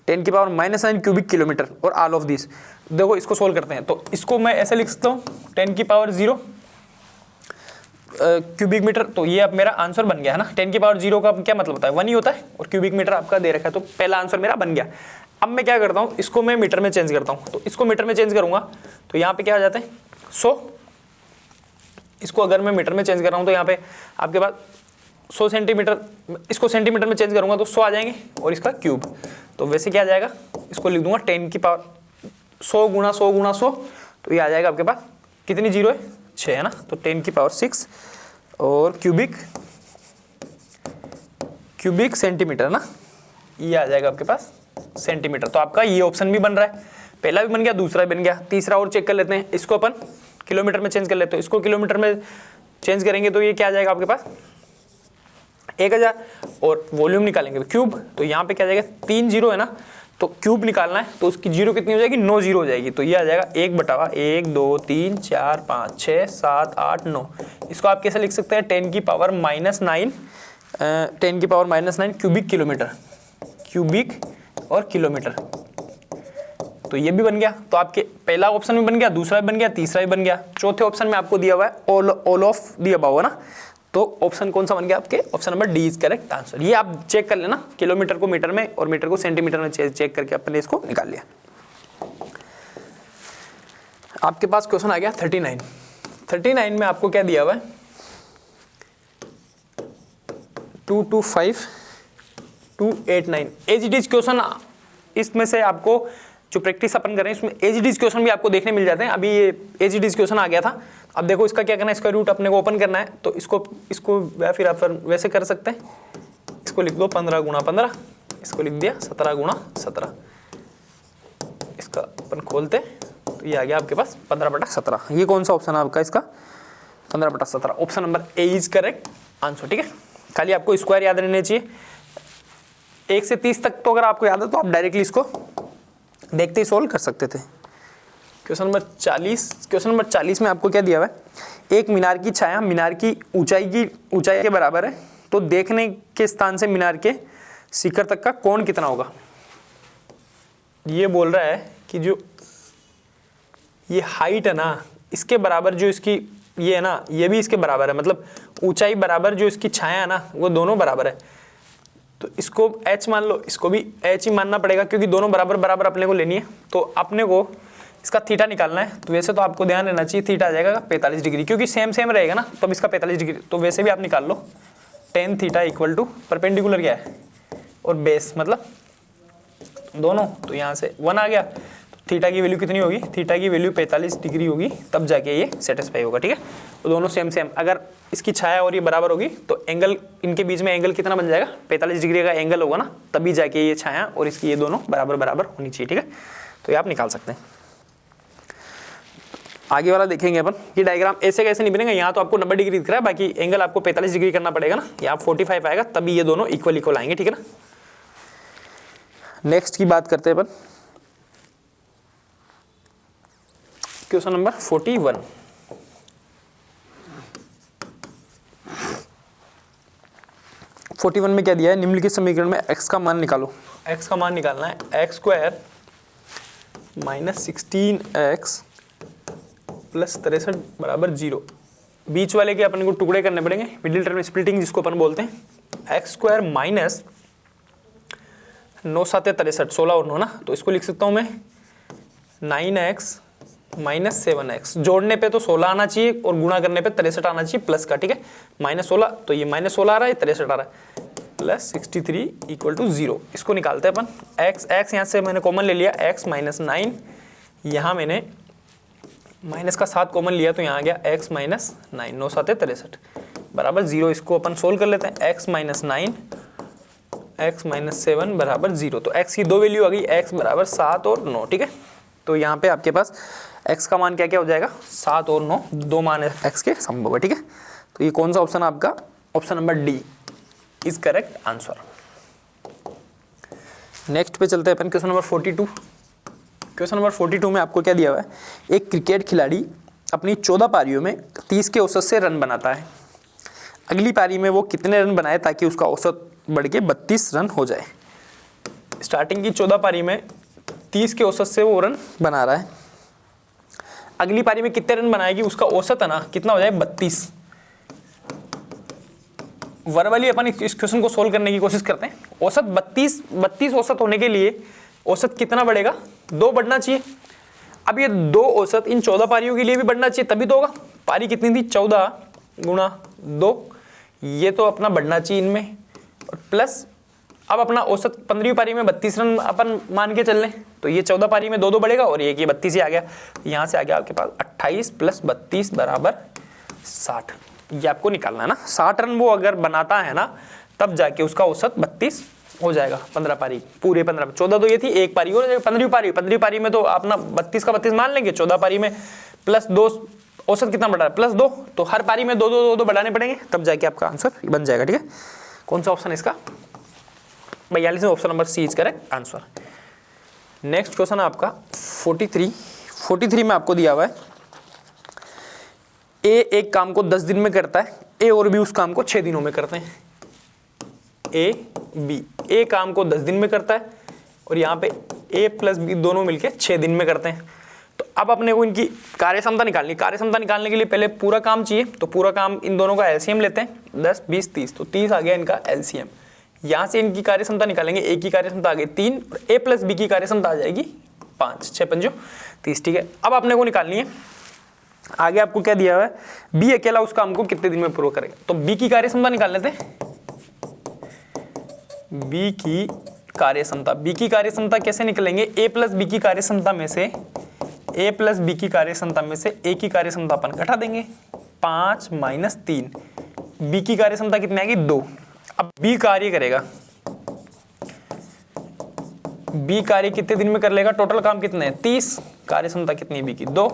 10 की पावर -9 क्यूबिक किलोमीटर और ऑल ऑफ दिस। देखो इसको सोल्व करते हैं, तो इसको मैं ऐसे लिख सकता हूँ 10 की पावर 0 क्यूबिक मीटर। तो ये अब मेरा आंसर बन गया है ना। 10 की पावर 0 का क्या मतलब होता है, 1 ही होता है, और क्यूबिक मीटर आपका दे रखा है, तो पहला आंसर मेरा बन गया। अब मैं क्या करता हूँ, इसको मैं मीटर में चेंज करता हूँ। तो इसको मीटर में चेंज करूंगा तो यहाँ पे क्या आ जाता है 100। इसको अगर मैं मीटर में चेंज कर रहा हूँ तो यहाँ पे आपके पास 100 सेंटीमीटर, इसको सेंटीमीटर में चेंज करूंगा तो 100 आ जाएंगे, और इसका क्यूब। तो वैसे क्या आ जाएगा, इसको लिख दूंगा 10 की पावर 100 गुणा 100 गुणा 100, तो ये आ जाएगा आपके पास कितनी जीरो है, 6 है ना। तो 10 की पावर 6 और क्यूबिक सेंटीमीटर ना, ये आ जाएगा आपके पास सेंटीमीटर। तो आपका ये ऑप्शन भी बन रहा है, पहला भी बन गया, दूसरा भी बन गया। तीसरा और चेक कर लेते हैं, इसको अपन किलोमीटर में चेंज कर लेते हैं। इसको किलोमीटर में चेंज करेंगे तो ये क्या आ जाएगा आपके पास 1000, और वॉल्यूम निकालेंगे तो क्यूब। तो यहाँ पे क्या आ जाएगा 3 जीरो है ना, तो क्यूब निकालना है तो उसकी जीरो कितनी हो जाएगी, 9 जीरो हो जाएगी। तो ये आ जाएगा 1/1 2 3 4 5 6 7 8 9। इसको आप कैसे लिख सकते हैं, 10 की पावर -9 क्यूबिक किलोमीटर, क्यूबिक और किलोमीटर। तो ये भी बन गया। तो आपके पहला ऑप्शन भी बन गया, दूसरा भी बन गया, तीसरा भी बन गया। चौथे ऑप्शन में आपको दिया हुआ है ऑल ऑफ द अबव है ना। तो ऑप्शन कौन सा बन गया आपके, option number D is correct answer. ये आप चेक कर लेना, किलोमीटर को मीटर में और मीटर को सेंटीमीटर में चेक करके अपने इसको निकाल लिया। आपके पास क्वेश्चन आ गया 39 में आपको क्या दिया हुआ है 225,289 एज इट इज क्वेश्चन। इसमें से आपको जो प्रैक्टिस अपन कर रहे हैं इसमें एज इट इज क्वेश्चन भी आपको देखने मिल जाते हैं। अभी ये एज इट इज क्वेश्चन आ गया था। अब देखो इसका क्या करना है, स्क्वायर रूट अपने को ओपन करना है। तो इसको या फिर आप वैसे कर सकते हैं, इसको लिख दो 15 गुणा 15, इसको लिख दिया 17 गुणा 17। इसका अपन खोलते तो ये आ गया आपके पास 15/17। ये कौन सा ऑप्शन है आपका इसका 15/17, option number A is correct answer. ठीक है, खाली आपको स्क्वायर याद रहने चाहिए। 1 से 30 तक तो अगर आपको याद है तो आप डायरेक्टली इसको देखते ही सोल्व कर सकते थे। क्वेश्चन नंबर 40 में आपको क्या दिया हुआ है, एक मीनार की छाया मीनार की ऊंचाई के बराबर है, तो देखने के स्थान से मीनार के शिखर तक का कोण कितना होगा। ये बोल रहा है कि जो ये हाइट है ना, इसके बराबर जो इसकी ये है ना, ये भी इसके बराबर है, मतलब ऊंचाई बराबर जो इसकी छाया है ना, वो दोनों बराबर है। तो इसको h मान लो, इसको भी h ही मानना पड़ेगा, क्योंकि दोनों बराबर बराबर अपने को लेनी है। तो अपने को इसका थीटा निकालना है। तो वैसे तो आपको ध्यान रहना चाहिए, थीटा आ जाएगा 45 डिग्री, क्योंकि सेम रहेगा ना, तब इसका 45 डिग्री। तो वैसे भी आप निकाल लो, tan theta equal to perpendicular क्या है और बेस मतलब दोनों, तो यहाँ से 1 आ गया। तो थीटा की वैल्यू कितनी होगी, थीटा की वैल्यू 45 डिग्री होगी, तब जाके ये सेटिस्फाई होगा। ठीक है, तो दोनों सेम। अगर इसकी छाया और ये बराबर होगी तो एंगल, इनके बीच में एंगल कितना बन जाएगा, 45 डिग्री का एंगल होगा ना, तभी जाके ये छाया और इसकी ये दोनों बराबर होनी चाहिए। ठीक है, तो ये आप निकाल सकते हैं। आगे वाला देखेंगे अपन, ये डायग्राम ऐसे कैसे नहीं बनेगा। यहाँ तो आपको 90 डिग्री दिख रहा है, बाकी एंगल आपको 45 डिग्री करना पड़ेगा ना, यहाँ 45 आएगा, तभी ये दोनों इक्वल आएंगे। ठीक है ना, नेक्स्ट की बात करते हैं अपन, क्वेश्चन नंबर 41। में क्या दिया है, निम्नलिखित समीकरण में x का मान निकालो। x का मान निकालना है x² -16x + 63 = 0। बीच वाले के अपन को टुकड़े करने पड़ेंगे, मिडिल टर्म स्प्लिटिंग जिसको अपन बोलते हैं। x² माइनस 9 7 63, 16 और 9 ना, तो इसको लिख सकता हूँ मैं 9x - 7x। जोड़ने पे तो 16 आना चाहिए और गुणा करने पे 63 आना चाहिए प्लस का। ठीक है, -16, तो ये -16 आ रहा है, 63 आ रहा है, प्लस 63 = 0। इसको निकालते हैं अपन। x यहाँ से मैंने कॉमन ले लिया, x - 9, यहाँ मैंने माइनस का 7 कॉमन लिया, तो यहाँ आ गया x - 9, 9 7 63 = 0। इसको अपन सोल्व कर लेते हैं, x - 9 x - 7 = 0। तो x की दो वैल्यू आ गई, x = 7 और 9। ठीक है, तो यहाँ पे आपके पास x का मान क्या हो जाएगा, 7 और 9, दो मान x के संभव है। ठीक है, तो ये कौन सा ऑप्शन आपका, option number D is correct answer. Next पे चलते हैं अपन, क्वेश्चन नंबर 42। क्वेश्चन नंबर 42 में आपको क्या दिया हुआ है, एक क्रिकेट खिलाड़ी अपनी 14 पारियों में 30 के औसत से रन बनाता है। अगली पारी में वो कितने रन बनाए ताकि उसका औसत बढ़ के 32 रन हो जाए। स्टार्टिंग की 14 पारी में 30 के औसत से वो रन बना रहा है, अगली पारी में कितने रन बनाएगी, उसका औसत है ना कितना हो जाए 32। वर्बली अपन इस क्वेश्चन को सोल्व करने की कोशिश करते हैं। औसत 32 औसत होने के लिए औसत कितना बढ़ेगा, 2 बढ़ना चाहिए। अब ये 2 औसत इन 14 पारियों के लिए भी बढ़ना चाहिए, तभी तो होगा। पारी कितनी थी, 14 गुणा 2, ये तो अपना बढ़ना चाहिए इनमें, और प्लस अब अपना औसत 15वीं पारी में 32 रन अपन मान के चल लें, तो ये 14 पारी में 2 बढ़ेगा और ये 32 ही आ गया। यहाँ से आ गया आपके पास 28 + 32 बराबर 60। ये आपको निकालना है ना। 60 रन वो अगर बनाता है ना, तब जाके उसका औसत 32 हो जाएगा 15 पारी, पूरे 15। 14 तो ये थी, एक पारी और 15वीं पारी में तो अपना 32 का 32 मान लेंगे। 14 पारी में +2, औसत कितना बढ़ा है, +2, तो हर पारी में 2 बढ़ाने पड़ेंगे, तब जाके आपका आंसर बन जाएगा। ठीक है, कौन सा ऑप्शन है इसका, 42 option number C is correct answer. Next question है आपका 43 में आपको दिया हुआ है ए एक काम को 10 दिन में करता है, ए और बी उस काम को 6 दिनों में करते हैं। ए काम को 10 दिन में करता है और यहाँ पे ए + बी दोनों मिलके 6 दिन में करते हैं। तो अब अपने को इनकी कार्यक्षमता निकालनी। कार्यक्षमता निकालने के लिए पहले पूरा काम चाहिए, तो पूरा काम इन दोनों का एलसीएम लेते हैं, 10 20 30, तो 30 आ गया इनका एलसीएम। यहाँ से इनकी कार्यक्षमता निकालेंगे, ए की कार्यक्षमता आ गई 3 और ए + बी की कार्यक्षमता आ जाएगी 5, 6 पंजो 30। ठीक है, अब अपने को निकालनी है आगे आपको क्या दिया हुआ है, बी अकेला उस काम को कितने दिन में पूरा करेगा। तो बी की कार्यक्षमता निकाल लेते हैं। बी की कार्यक्षमता कैसे निकलेंगे, ए + बी की कार्यक्षमता में से ए की कार्यक्षमता अपन घटा देंगे, 5 - 3। बी की कार्यक्षमता कितनी आएगी, 2। अब बी कार्य करेगा, बी कार्य कितने दिन में कर लेगा, टोटल काम कितने हैं 30, कार्यक्षमता कितनी है बी की 2।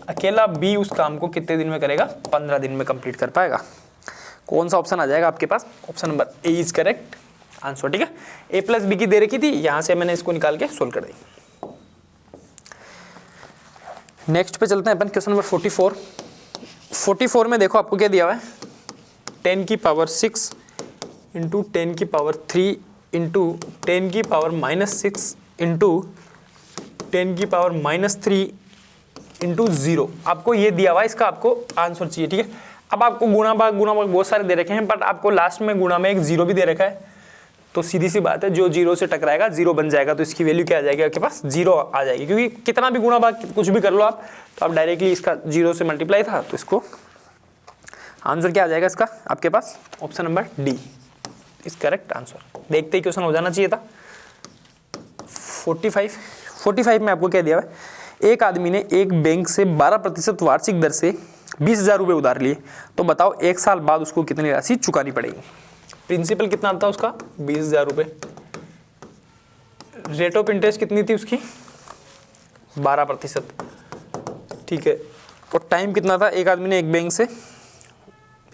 अकेला बी उस काम को कितने दिन में करेगा, 15 दिन में कंप्लीट कर पाएगा। कौन सा ऑप्शन आ जाएगा आपके पास, option number A is correct answer. ठीक है, ए + बी की दे रखी थी, यहां से मैंने इसको निकाल के सोल्व कर दी। नेक्स्ट पे चलते हैं अपन, क्वेश्चन नंबर 44 में देखो आपको क्या दिया हुआ है, 10 की पावर 6 इंटू 10 की पावर 3 इंटू 10 की पावर -6 इंटू 10 की पावर -3 इंटू 0। आपको ये दिया हुआ है, इसका आपको आंसर चाहिए। ठीक है, अब आपको गुणा भाग बहुत सारे दे रखे हैं, बट आपको लास्ट में गुणा में एक 0 भी दे रखा है, तो सीधी सी बात है जो 0 से टकराएगा 0 बन जाएगा, तो इसकी वैल्यू क्या आ जाएगी आपके पास, 0 आ जाएगी। क्योंकि कितना भी गुणा भाग कुछ भी कर लो आप, तो आप डायरेक्टली इसका 0 से मल्टीप्लाई था, तो इसको आंसर क्या आ जाएगा इसका आपके पास, option number D is correct answer. देखते ही क्वेश्चन हो जाना चाहिए था। 45 में आपको क्या दिया हुआ है, एक आदमी ने एक बैंक से 12% वार्षिक दर से 20,000 रुपये उधार लिए, तो बताओ 1 साल बाद उसको कितनी राशि चुकानी पड़ेगी। प्रिंसिपल कितना था उसका, 20,000 रुपये। रेट ऑफ इंटरेस्ट कितनी थी उसकी, 12%। ठीक है, और टाइम कितना था, एक आदमी ने एक बैंक से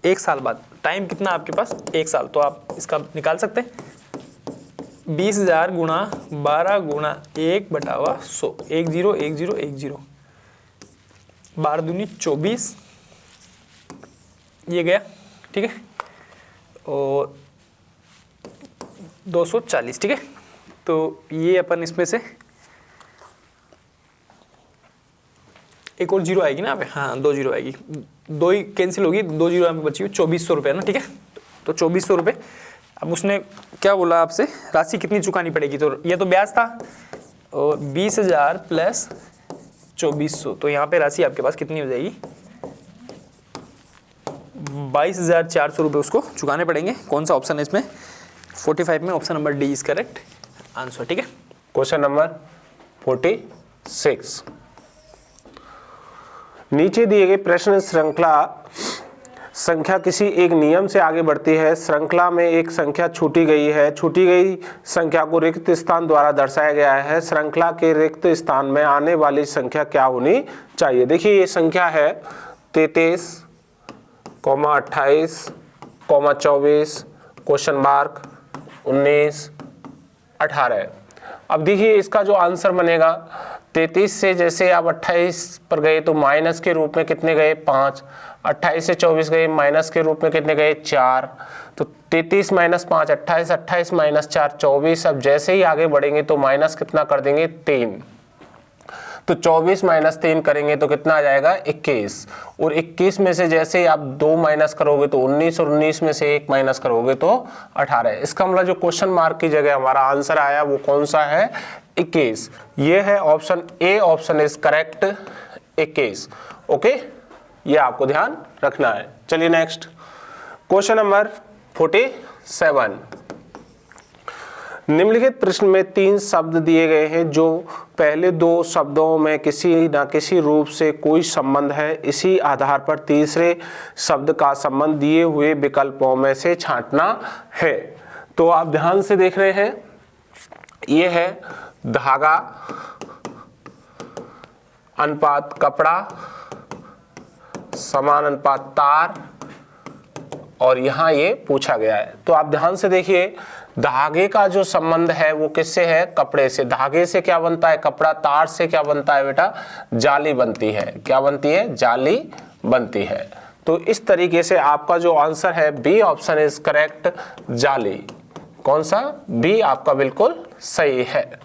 1 साल बाद, टाइम कितना आपके पास 1 साल, तो आप इसका निकाल सकते हैं 20,000 गुणा 12 गुणा 1/100, 10 10 10, 12 दूनी 24, ये गया। ठीक है, और 240। ठीक है, तो ये अपन इसमें से एक और 0 आएगी ना यहाँ पे, हाँ 2 0 आएगी, 2 ही कैंसिल होगी, 2 0 यहाँ पे बची हुई, 2400 रुपये ना। ठीक है, तो 2400 रुपये। अब उसने क्या बोला आपसे, राशि कितनी चुकानी पड़ेगी, तो ये तो ब्याज था, और 20,000 + 2400, तो यहाँ पे राशि आपके पास कितनी हो जाएगी, 22,400 रुपये उसको चुकाने पड़ेंगे। कौन सा ऑप्शन है इसमें, 45 में option number D is correct answer. ठीक है, क्वेश्चन नंबर 46, नीचे दिए गए प्रश्न श्रृंखला संख्या किसी एक नियम से आगे बढ़ती है। श्रृंखला में एक संख्या छूटी गई है, छूटी गई संख्या को रिक्त स्थान द्वारा दर्शाया गया है। श्रृंखला के रिक्त स्थान में आने वाली संख्या क्या होनी चाहिए। देखिए ये संख्या है 33, 28, 24, क्वेश्चन मार्क 19, 18। अब देखिए इसका जो आंसर बनेगा, 33 से जैसे आप 28 पर गए तो माइनस के रूप में कितने गए, 5। 28 से 24 गए, माइनस के रूप में कितने गए, 4। तो 33 - 5 28, 28 - 4 24। अब जैसे ही आगे बढ़ेंगे तो माइनस कितना कर देंगे, 3। तो 24 माइनस 3 करेंगे तो कितना आ जाएगा 21, और 21 में से जैसे आप 2 माइनस करोगे तो 19, और 19 में से 1 माइनस करोगे तो 18। इसका मतलब जो क्वेश्चन मार्क की जगह हमारा आंसर आया वो कौन सा है, 21। ये है option A, option is correct 21। Okay, ये आपको ध्यान रखना है। चलिए नेक्स्ट क्वेश्चन नंबर 47। निम्नलिखित प्रश्न में 3 शब्द दिए गए हैं जो पहले 2 शब्दों में किसी न किसी रूप से कोई संबंध है। इसी आधार पर तीसरे शब्द का संबंध दिए हुए विकल्पों में से छांटना है। तो आप ध्यान से देख रहे हैं, ये है धागा अनुपात कपड़ा समान अनुपात तार, और यहां ये पूछा गया है। तो आप ध्यान से देखिए, धागे का जो संबंध है वो किससे है, कपड़े से। धागे से क्या बनता है, कपड़ा। तार से क्या बनता है बेटा, जाली बनती है। क्या बनती है, जाली बनती है। तो इस तरीके से आपका जो आंसर है बी ऑप्शन इज करेक्ट, जाली। कौन सा, बी आपका बिल्कुल सही है।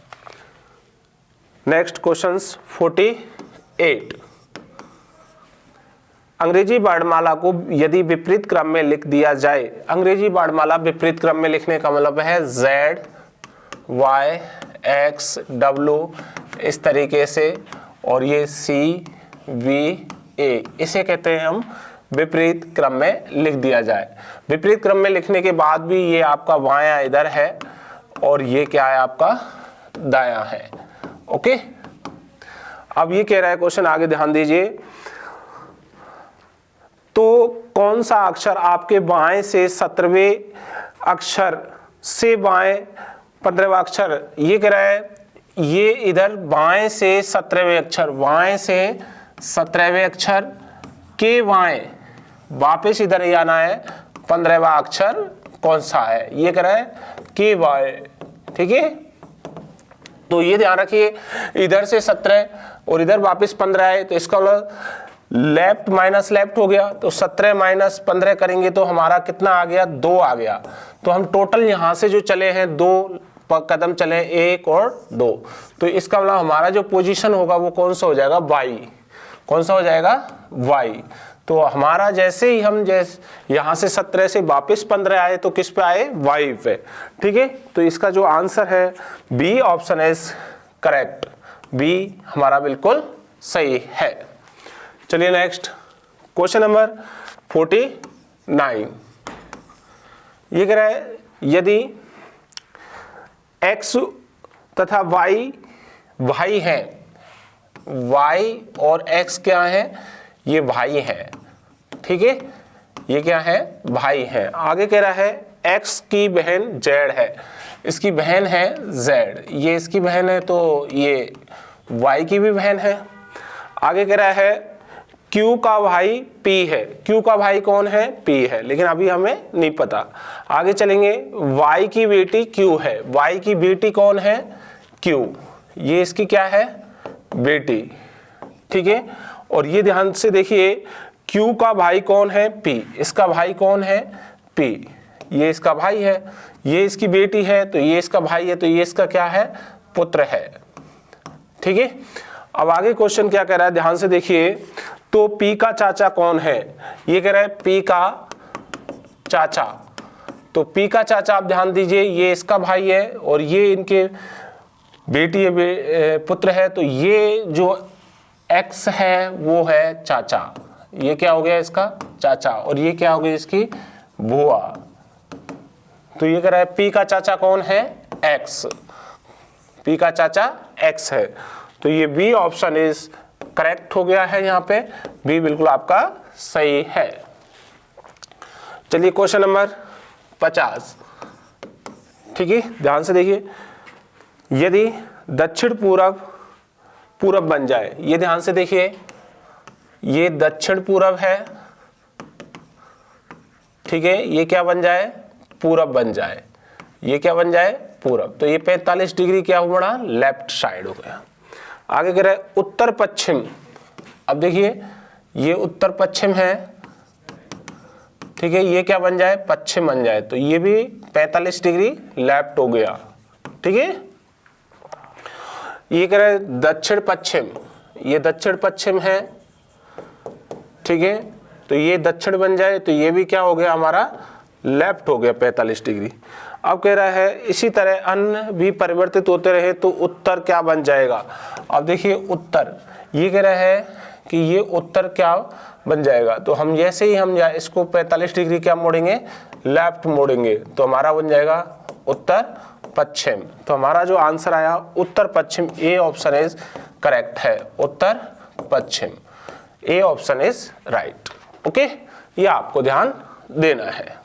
Next question 48। अंग्रेजी वर्णमाला को यदि विपरीत क्रम में लिख दिया जाए, अंग्रेजी वर्णमाला विपरीत क्रम में लिखने का मतलब है Z, Y, X, W इस तरीके से, और ये C, V, A, इसे कहते हैं हम विपरीत क्रम में लिख दिया जाए। विपरीत क्रम में लिखने के बाद भी ये आपका बायां इधर है और ये क्या है आपका दायां है। ओके, अब ये कह रहा है क्वेश्चन, आगे ध्यान दीजिए। तो कौन सा अक्षर आपके बाएं से 17वें अक्षर से बाएं 15वां अक्षर, ये कह रहा है ये इधर बाएं से 17वें अक्षर, बाएं से 17वें अक्षर के बाएं वापस इधर ही आना है, 15वां अक्षर कौन सा है, ये कह रहा है के बाएं। ठीक है, तो ये ध्यान रखिए, इधर से 17 और इधर वापस 15 है, तो इसका मतलब लेफ्ट माइनस लेफ्ट हो गया। तो 17 माइनस 15 करेंगे तो हमारा कितना आ गया, 2 आ गया। तो हम टोटल यहां से जो चले हैं 2 कदम चले, 1 और 2। तो इसका मतलब हमारा जो पोजीशन होगा वो कौन सा हो जाएगा, Y। कौन सा हो जाएगा, Y। तो हमारा जैसे ही हम यहां से 17 से वापस 15 आए तो किस पे आए, Y पे। ठीक है, तो इसका जो आंसर है B option is correct, B हमारा बिल्कुल सही है। चलिए नेक्स्ट क्वेश्चन नंबर 49। ये कह रहा है यदि x तथा y भाई हैं, y और x क्या है, ये भाई है। ठीक है, ये क्या है, भाई है। आगे कह रहा है x की बहन z है, इसकी बहन है z, ये इसकी बहन है तो ये y की भी बहन है। आगे कह रहा है Q का भाई P है, Q का भाई कौन है, P है, लेकिन अभी हमें नहीं पता। आगे चलेंगे, Y की बेटी Q है, Y की बेटी कौन है, Q, ये इसकी क्या है, बेटी। ठीक है, और ये ध्यान से देखिए, Q का भाई कौन है, P, इसका भाई कौन है, P, ये इसका भाई है, ये इसकी बेटी है तो ये इसका भाई है, तो ये इसका क्या है, पुत्र है। ठीक है, अब आगे क्वेश्चन क्या कह रहा है, ध्यान से देखिए। तो P का चाचा कौन है, ये कह रहा है P का चाचा। तो P का चाचा आप ध्यान दीजिए, ये इसका भाई है और ये इनके बेटी है, पुत्र है, तो ये जो X है वो है चाचा, ये क्या हो गया इसका चाचा, और ये क्या हो गया इसकी बुआ। तो ये कह रहा है P का चाचा कौन है, X, P का चाचा X है। तो ये B ऑप्शन इज करेक्ट हो गया है, यहाँ पे बी बिल्कुल आपका सही है। चलिए क्वेश्चन नंबर 50। ठीक है, ध्यान से देखिए, यदि दक्षिण पूरब बन जाए, ये ध्यान से देखिए, ये दक्षिण पूरब है। ठीक है, ये क्या बन जाए, पूरब बन जाए, ये क्या बन जाए, पूरब। तो ये 45 डिग्री क्या हुआ, लेफ्ट साइड हो गया। आगे कह रहा है उत्तर पश्चिम। अब देखिए ये उत्तर पश्चिम है, ठीक है, ये क्या बन जाए, पश्चिम बन जाए, तो ये भी 45 डिग्री लेफ्ट हो गया। ठीक है, ये कह रहा है दक्षिण पश्चिम, ये दक्षिण पश्चिम है, ठीक है, तो ये दक्षिण बन जाए तो ये भी क्या हो गया हमारा लेफ्ट हो गया 45 डिग्री। अब कह रहा है इसी तरह अन्य भी परिवर्तित होते रहे तो उत्तर क्या बन जाएगा। अब देखिए उत्तर, ये कह रहा है कि ये उत्तर क्या बन जाएगा, तो हम जैसे ही हम इसको 45 डिग्री क्या मोड़ेंगे, लेफ्ट मोड़ेंगे, तो हमारा बन जाएगा उत्तर पश्चिम। तो हमारा जो आंसर आया उत्तर पश्चिम, ए ऑप्शन इज करेक्ट है, उत्तर पश्चिम, A option is right. Okay, ये आपको ध्यान देना है।